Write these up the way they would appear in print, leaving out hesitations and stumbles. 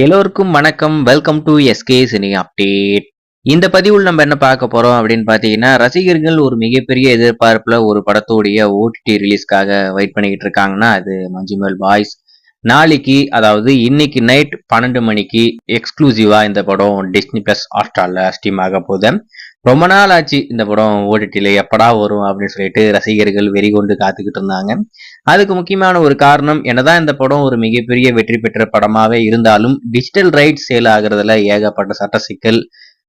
எல்லோருக்கும் வணக்கம். Welcome to SK cine update. இந்த பதிவில் நம்ம என்ன பார்க்க போறோம் அப்படின்னு பாத்தீங்கன்னா, ரசிகர்கள் ஒரு மிகப்பெரிய எதிர்பார்ப்புல ஒரு படத்தோடைய ஓடிடி ரிலீஸ்க்காக வெயிட் பண்ணிக்கிட்டு இருக்காங்கன்னா, அது மஞ்சுமல் பாய்ஸ். நாளைக்கு, அதாவது இன்னைக்கு நைட் 12 மணிக்கு எக்ஸ்க்ளூசிவா இந்த படம் டிஸ்னி பிளஸ் ஹாட்ஸ்டார்ல ஸ்ட்ரீம் ஆக போகுது. ரொம்ப நாள் ஆச்சு இந்த படம் ஓடிடில எப்படா வரும் அப்படின்னு சொல்லிட்டு ரசிகர்கள் வெறிகொண்டு காத்துக்கிட்டு இருந்தாங்க. அதுக்கு முக்கியமான ஒரு காரணம், என்னதான் இந்த படம் ஒரு மிகப்பெரிய வெற்றி பெற்ற படமாவே இருந்தாலும் டிஜிட்டல் ரைட்ஸ் சேல் ஆகுறதுல ஏகப்பட்ட சட்ட சிக்கல்.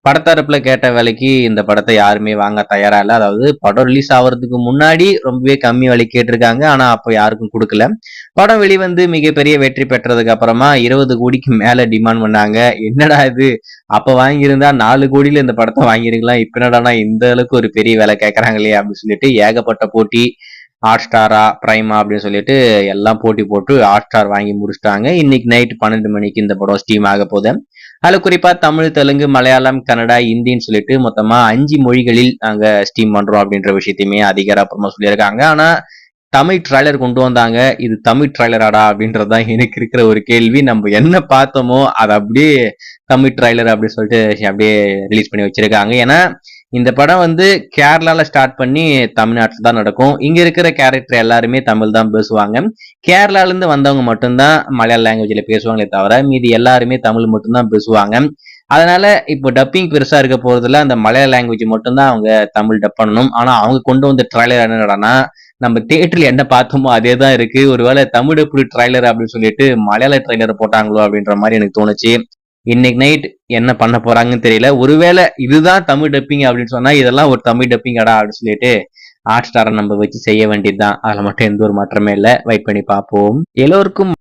படத்தரப்புல கேட்ட வேலைக்கு இந்த படத்தை யாருமே வாங்க தயாரா இல்ல. அதாவது படம் ரிலீஸ் ஆகுறதுக்கு முன்னாடி ரொம்பவே கம்மி விலை கேட்டிருக்காங்க. ஆனா அப்ப யாருக்கும் கொடுக்கல. படம் வெளிவந்து மிகப்பெரிய வெற்றி பெற்றதுக்கு அப்புறமா 20 கோடிக்கு மேல டிமாண்ட் பண்ணாங்க. என்னடா இது, அப்ப வாங்கியிருந்தா 4 கோடியில இந்த படத்தை வாங்கிருக்கலாம், இப்ப என்னடானா இந்த அளவுக்கு ஒரு பெரிய வேலை கேட்கறாங்களே அப்படின்னு சொல்லிட்டு ஏகப்பட்ட போட்டி. ஹாட் ஸ்டாரா பிரைமா அப்படின்னு சொல்லிட்டு எல்லாம் போட்டி போட்டு ஹாட் ஸ்டார் வாங்கி முடிச்சிட்டாங்க. இன்னைக்கு நைட் 12 மணிக்கு இந்த படம் ஸ்ட்ரீம் ஆக போகுது. அதுல குறிப்பா தமிழ், தெலுங்கு, மலையாளம், கன்னடா, ஹிந்தின்னு சொல்லிட்டு மொத்தமா 5 மொழிகளில் நாங்க ஸ்ட்ரீம் பண்றோம் அப்படின்ற விஷயத்தையுமே அதிகாரப்பூர்வமா சொல்லியிருக்காங்க. ஆனா தமிழ் ட்ரைலர் கொண்டு வந்தாங்க. இது தமிழ் ட்ரைலராடா அப்படின்றதுதான் எனக்கு இருக்கிற ஒரு கேள்வி. நம்ம என்ன பார்த்தோமோ அதை அப்படியே தமிழ் ட்ரைலர் அப்படின்னு சொல்லிட்டு அப்படியே ரிலீஸ் பண்ணி வச்சிருக்காங்க. ஏன்னா இந்த படம் வந்து கேரளால ஸ்டார்ட் பண்ணி தமிழ்நாட்டில் தான் நடக்கும். இங்க இருக்கிற கேரக்டர் எல்லாருமே தமிழ் தான் பேசுவாங்க. கேரளால இருந்து வந்தவங்க மட்டும்தான் மலையாள லாங்குவேஜ்ல பேசுவாங்களே தவிர மீதி எல்லாருமே தமிழ் மட்டும்தான் பேசுவாங்க. அதனால இப்போ டப்பிங் பெருசா இருக்க போறதுல அந்த மலையாள லாங்குவேஜ் மட்டும்தான் அவங்க தமிழ் டப் பண்ணணும். ஆனா அவங்க கொண்டு வந்த ட்ரைலர் என்னடானா, நம்ம தியேட்டர்ல என்ன பார்த்தோமோ அதே தான் இருக்கு. ஒருவேளை தமிழ் எப்படி ட்ரைலர் அப்படின்னு சொல்லிட்டு மலையாள ட்ரைலர் போட்டாங்களோ அப்படின்ற மாதிரி எனக்கு தோணுச்சு. இன்னைக்கு நைட் என்ன பண்ண போறாங்கன்னு தெரியல. ஒருவேளை இதுதான் தமிழ் டப்பிங் அப்படின்னு சொன்னா இதெல்லாம் ஒரு தமிழ் டப்பிங்கடா அப்படின்னு சொல்லிட்டு ஹாட் ஸ்டாரை நம்ம வச்சு செய்ய வேண்டியதுதான். அதுல மட்டும் எந்த ஒரு மாற்றமே இல்லை. வெயிட் பண்ணி பார்ப்போம். எல்லோருக்கும்